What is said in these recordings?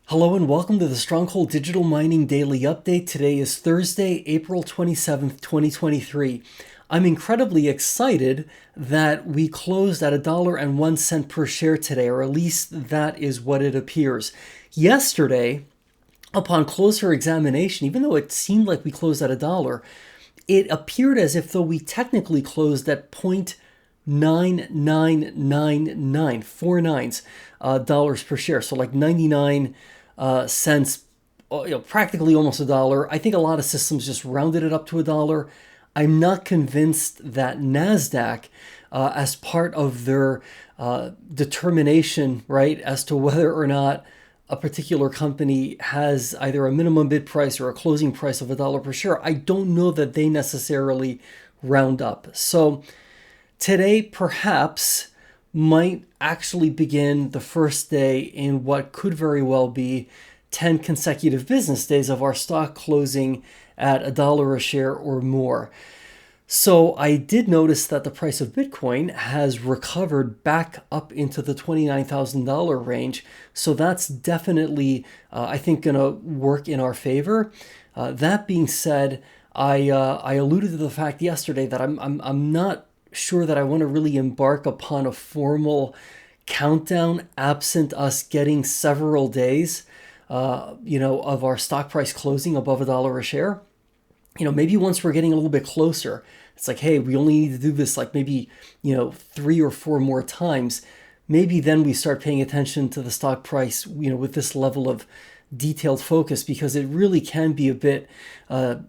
Hello and welcome to the Stronghold Digital Mining Daily Update. Today is Thursday, April 27th, 2023. I'm incredibly excited that we closed at $1.01 per share today, or at least that is what it appears. Yesterday, upon closer examination, even though it seemed like we closed at $1, it appeared as if though we technically closed at 0.9999, four nines, dollars per share. So like 99 cents, practically almost $1. I think a lot of systems just rounded it up to $1. I'm not convinced that NASDAQ, as part of their determination, right, as to whether or not a particular company has either a minimum bid price or a closing price of $1 per share, I don't know that they necessarily round up. So today, perhaps, might actually begin the first day in what could very well be 10 consecutive business days of our stock closing at $1 a share or more. So I did notice that the price of Bitcoin has recovered back up into the $29,000 range. So that's definitely, I think, going to work in our favor. That being said, I alluded to the fact yesterday that I'm not sure that I want to really embark upon a formal countdown absent us getting several days, of our stock price closing above $1 a share. Maybe once we're getting a little bit closer, it's like, hey, we only need to do this like maybe, 3 or 4 more times. Maybe then we start paying attention to the stock price, with this level of detailed focus, because it really can be a bit, a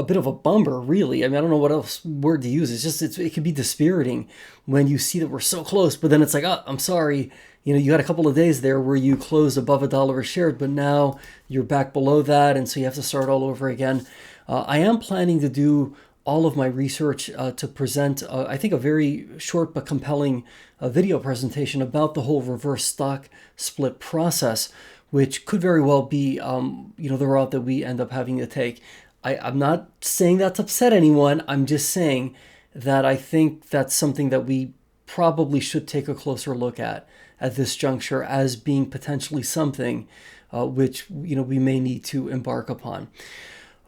bit of a bummer, really. I mean, I don't know what else word to use. It can be dispiriting when you see that we're so close, but then it's like, oh, I'm sorry. You had a couple of days there where you closed above $1 a share, but now you're back below that, and so you have to start all over again. I am planning to do all of my research to present, I think, a very short but compelling video presentation about the whole reverse stock split process, which could very well be, the route that we end up having to take. I'm not saying that to upset anyone. I'm just saying that I think that's something that we probably should take a closer look at this juncture as being potentially something which we may need to embark upon.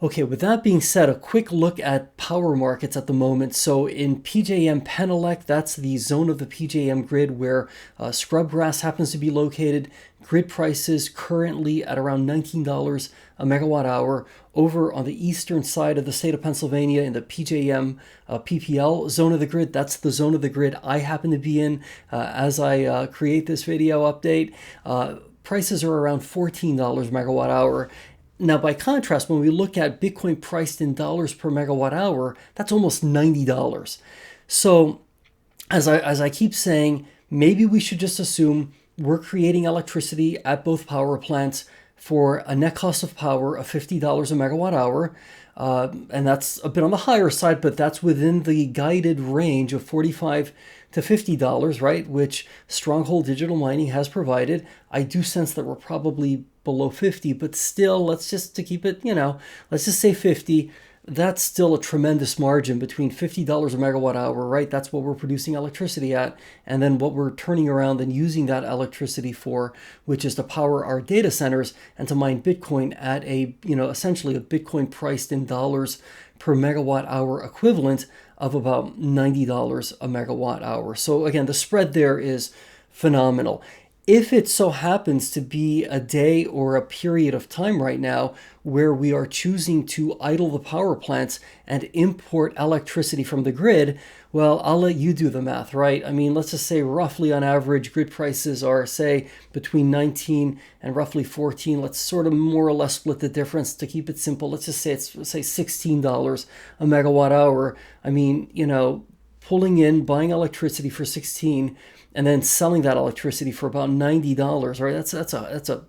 Okay, with that being said, a quick look at power markets at the moment. So in PJM Penelec, that's the zone of the PJM grid where Scrubgrass happens to be located. Grid prices currently at around $19 a megawatt hour. Over on the eastern side of the state of Pennsylvania in the PJM PPL zone of the grid, that's the zone of the grid I happen to be in as I create this video update. Prices are around $14 megawatt hour. Now, by contrast, when we look at Bitcoin priced in dollars per megawatt hour, that's almost $90. So as I keep saying, maybe we should just assume we're creating electricity at both power plants for a net cost of power of $50 a megawatt hour. And that's a bit on the higher side, but that's within the guided range of $45 to $50, right? Which Stronghold Digital Mining has provided. I do sense that we're probably below 50, but still, let's just say 50. That's still a tremendous margin between $50 a megawatt hour, right? That's what we're producing electricity at. And then what we're turning around and using that electricity for, which is to power our data centers and to mine Bitcoin at essentially a Bitcoin priced in dollars per megawatt hour equivalent of about $90 a megawatt hour. So again, the spread there is phenomenal. If it so happens to be a day or a period of time right now where we are choosing to idle the power plants and import electricity from the grid, well, I'll let you do the math, right? I mean, let's just say roughly on average, grid prices are, say, between 19 and roughly 14. Let's sort of more or less split the difference to keep it simple. Let's just say $16 a megawatt hour. I mean, buying electricity for 16 and then selling that electricity for about $90, right? That's a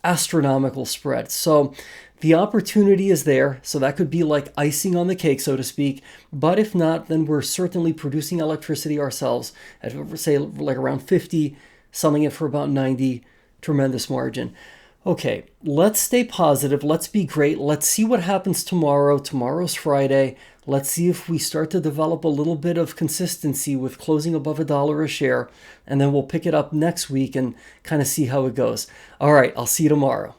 astronomical spread. So the opportunity is there. So that could be like icing on the cake, so to speak. But if not, then we're certainly producing electricity ourselves at, say, like around 50, selling it for about 90, tremendous margin. Okay, let's stay positive. Let's be great. Let's see what happens tomorrow. Tomorrow's Friday. Let's see if we start to develop a little bit of consistency with closing above $1 a share, and then we'll pick it up next week and kind of see how it goes. All right, I'll see you tomorrow.